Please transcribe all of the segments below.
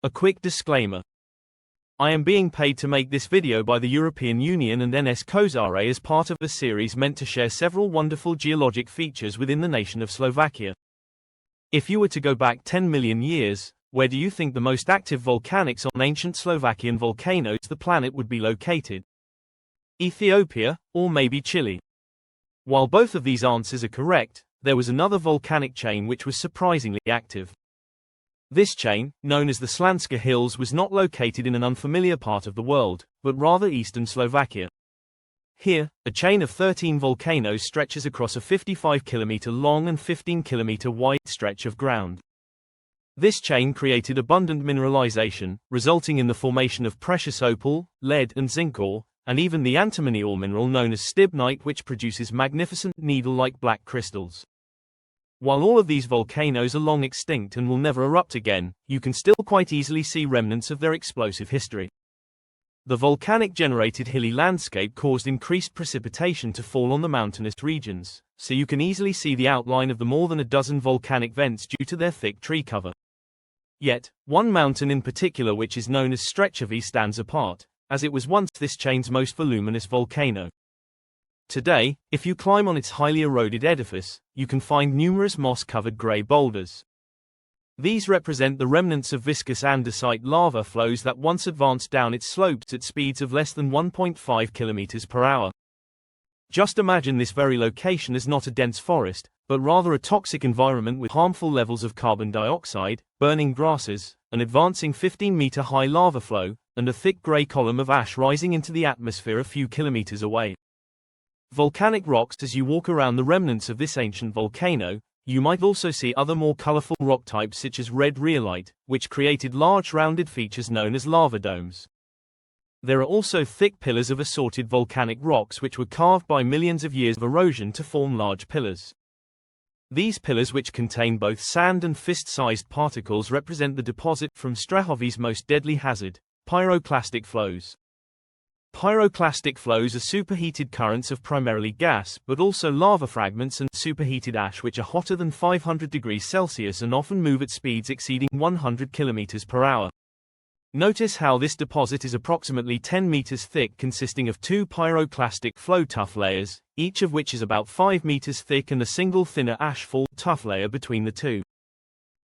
A quick disclaimer. I am being paid to make this video by the European Union and NS Kozare as part of a series meant to share several wonderful geologic features within the nation of Slovakia. If you were to go back 10 million years, where do you think the most active volcanics on ancient Slovakian volcanoes the planet would be located? Ethiopia, or maybe Chile? While both of these answers are correct, there was another volcanic chain which was surprisingly active. This chain, known as the Slanské Hills, was not located in an unfamiliar part of the world, but rather eastern Slovakia. Here, a chain of 13 volcanoes stretches across a 55-kilometer long and 15-kilometer wide stretch of ground. This chain created abundant mineralization, resulting in the formation of precious opal, lead and zinc ore, and even the antimony ore mineral known as stibnite, which produces magnificent needle-like black crystals. While all of these volcanoes are long extinct and will never erupt again, you can still quite easily see remnants of their explosive history. The volcanic-generated hilly landscape caused increased precipitation to fall on the mountainous regions, so you can easily see the outline of the more than a dozen volcanic vents due to their thick tree cover. Yet, one mountain in particular, which is known as Strechovy, stands apart, as it was once this chain's most voluminous volcano. Today, if you climb on its highly eroded edifice, you can find numerous moss-covered grey boulders. These represent the remnants of viscous andesite lava flows that once advanced down its slopes at speeds of less than 1.5 kilometers per hour. Just imagine this very location as not a dense forest, but rather a toxic environment with harmful levels of carbon dioxide, burning grasses, an advancing 15-meter-high lava flow, and a thick grey column of ash rising into the atmosphere a few kilometers away. Volcanic rocks. As you walk around the remnants of this ancient volcano, you might also see other more colorful rock types such as red rhyolite, which created large rounded features known as lava domes. There are also thick pillars of assorted volcanic rocks which were carved by millions of years of erosion to form large pillars. These pillars, which contain both sand and fist-sized particles, represent the deposit from Strechový's most deadly hazard, pyroclastic flows. Pyroclastic flows are superheated currents of primarily gas, but also lava fragments and superheated ash which are hotter than 500 degrees Celsius and often move at speeds exceeding 100 kilometers per hour. Notice how this deposit is approximately 10 meters thick, consisting of two pyroclastic flow tuff layers, each of which is about 5 meters thick, and a single thinner ashfall tuff layer between the two.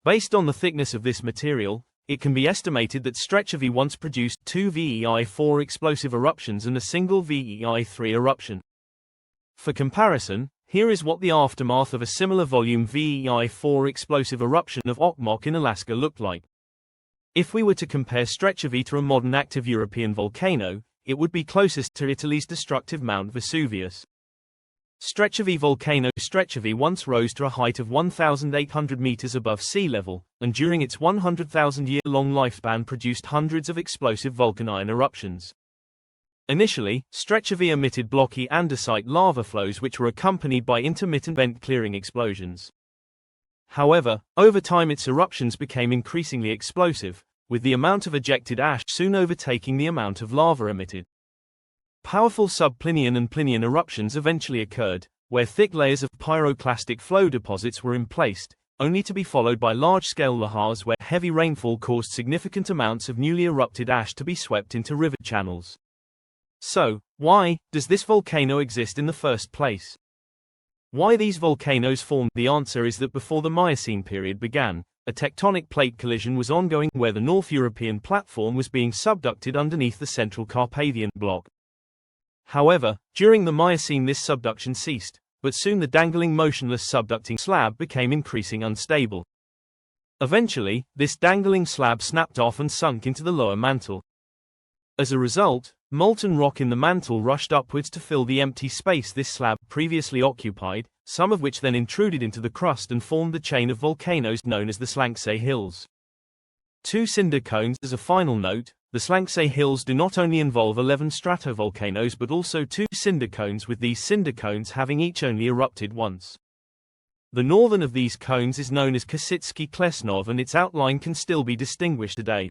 Based on the thickness of this material, it can be estimated that Strechový once produced 2 VEI4 explosive eruptions and a single VEI3 eruption. For comparison, here is what the aftermath of a similar volume VEI4 explosive eruption of Okmok in Alaska looked like. If we were to compare Strechový to a modern active European volcano, it would be closest to Italy's destructive Mount Vesuvius. Strechový volcano. Strechový once rose to a height of 1,800 meters above sea level, and during its 100,000-year-long lifespan produced hundreds of explosive volcanine eruptions. Initially, Strechový emitted blocky andesite lava flows which were accompanied by intermittent vent-clearing explosions. However, over time its eruptions became increasingly explosive, with the amount of ejected ash soon overtaking the amount of lava emitted. Powerful sub-Plinian and Plinian eruptions eventually occurred, where thick layers of pyroclastic flow deposits were emplaced, only to be followed by large-scale lahars where heavy rainfall caused significant amounts of newly erupted ash to be swept into river channels. So, why does this volcano exist in the first place? Why these volcanoes formed? The answer is that before the Miocene period began, a tectonic plate collision was ongoing where the North European platform was being subducted underneath the Central Carpathian block. However, during the Miocene this subduction ceased, but soon the dangling motionless subducting slab became increasingly unstable. Eventually, this dangling slab snapped off and sunk into the lower mantle. As a result, molten rock in the mantle rushed upwards to fill the empty space this slab previously occupied, some of which then intruded into the crust and formed the chain of volcanoes known as the Slanské Hills. Two cinder cones. As a final note, the Slanské Hills do not only involve 11 stratovolcanoes but also two cinder cones, with these cinder cones having each only erupted once. The northern of these cones is known as Kosický Klesnov and its outline can still be distinguished today.